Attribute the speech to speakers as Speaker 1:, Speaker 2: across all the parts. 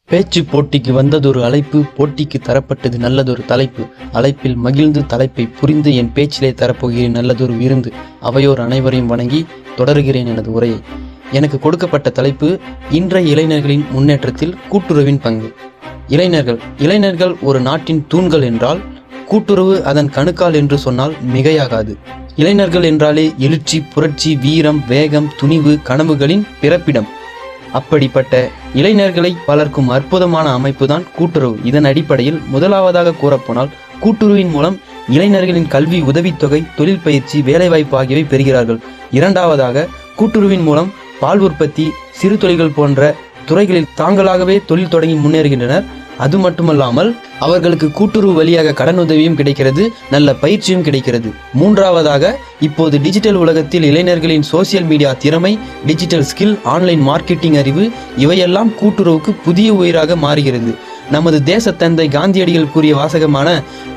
Speaker 1: பேச்சு போட்டிக்கு வந்ததொரு அழைப்பு, போட்டிக்கு தரப்பட்டது நல்லதொரு தலைப்பு. அழைப்பில் மகிழ்ந்து தலைப்பை புரிந்து என் பேச்சிலே தரப்போகிறேன் நல்லதொரு விருந்து. அவையோர் அனைவரையும் வணங்கி தொடருகிறேன் எனது உரையை. எனக்கு கொடுக்கப்பட்ட தலைப்பு, இன்றைய இளைஞர்களின் முன்னேற்றத்தில் கூட்டுறவின் பங்கு. இளைஞர்கள் ஒரு நாட்டின் தூண்கள் என்றால் கூட்டுறவு அதன் கணுக்கால் என்று சொன்னால் மிகையாகாது. இளைஞர்கள் என்றாலே எழுச்சி, புரட்சி, வீரம், வேகம், துணிவு, கனவுகளின் பிறப்பிடம். அப்படிப்பட்ட இளைஞர்களை வளர்க்கும் அற்புதமான அமைப்புதான் கூட்டுறவு. இதன் அடிப்படையில் முதலாவதாக கூறப்போனால், கூட்டுறவின் மூலம் இளைஞர்களின் கல்வி உதவித்தொகை, தொழில் பயிற்சி, வேலைவாய்ப்பு ஆகியவை பெறுகிறார்கள். இரண்டாவதாக, கூட்டுறவின் மூலம் பால் உற்பத்தி, சிறு தொழில்கள் போன்ற துறைகளில் தாங்களாகவே தொழில் தொடங்கி முன்னேறுகின்றனர். அது மட்டுமல்லாமல் அவர்களுக்கு கூட்டுறவு வழியாக கடன் உதவியும் கிடைக்கிறது, நல்ல பயிற்சியும் கிடைக்கிறது. மூன்றாவதாக, இப்போது டிஜிட்டல் உலகத்தில் இளைஞர்களின் சோசியல் மீடியா திறமை, டிஜிட்டல் ஸ்கில், ஆன்லைன் மார்க்கெட்டிங் அறிவு இவையெல்லாம் கூட்டுறவுக்கு புதிய உயிராக மாறுகிறது. நமது தேசத்தந்தை காந்தியடிகள் கூறிய வாசகமான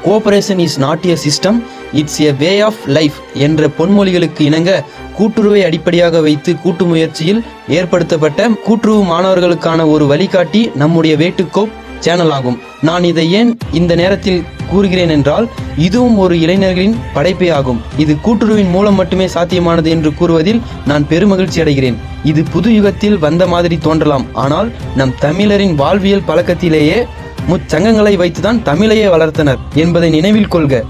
Speaker 1: cooperation is not a system, it's a way of life என்ற பொன்மொழிகளுக்கு இணங்க கூட்டுறவை அடிப்படையாக வைத்து கூட்டு முயற்சியில் ஏற்படுத்தப்பட்ட கூட்டுறவு மாணவர்களுக்கான ஒரு வழிகாட்டி நம்முடைய வேட்டுக்கோப் சேனல் ஆகும். நான் இதை ஏன் இந்த நேரத்தில் கூறுகிறேன் என்றால், இதுவும் ஒரு இளைஞர்களின் படைப்பே ஆகும். இது கூட்டுறவின் மூலம் மட்டுமே சாத்தியமானது என்று கூறுவதில் நான் பெருமகிழ்ச்சி அடைகிறேன். இது புது யுகத்தில் வந்த மாதிரி தோன்றலாம், ஆனால் நம் தமிழரின் வாழ்வியல் பழக்கத்திலேயே முச்சங்கங்களை வைத்துதான் தமிழையே வளர்த்தனர் என்பதை நினைவில் கொள்க.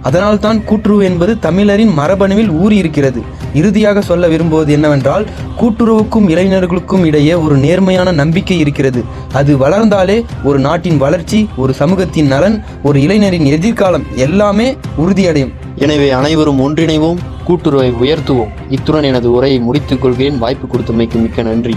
Speaker 1: அதனால்தான் கூட்டுறவு என்பது தமிழரின் மரபணுவில் ஊறி இருக்கிறது. இறுதியாக சொல்ல விரும்புவது என்னவென்றால், கூட்டுறவுக்கும் இளைஞர்களுக்கும் இடையே ஒரு நேர்மையான நம்பிக்கை இருக்கிறது. அது வளர்ந்தாலே ஒரு நாட்டின் வளர்ச்சி, ஒரு சமூகத்தின் நலன், ஒரு இளைஞரின் எதிர்காலம் எல்லாமே உறுதியடையும். எனவே அனைவரும் ஒன்றிணைவோம், கூட்டுறவை உயர்த்துவோம். இத்துடன் எனது உரையை முடித்துக் கொள்கிறேன். வாய்ப்பு கொடுத்தமைக்கு மிக்க நன்றி.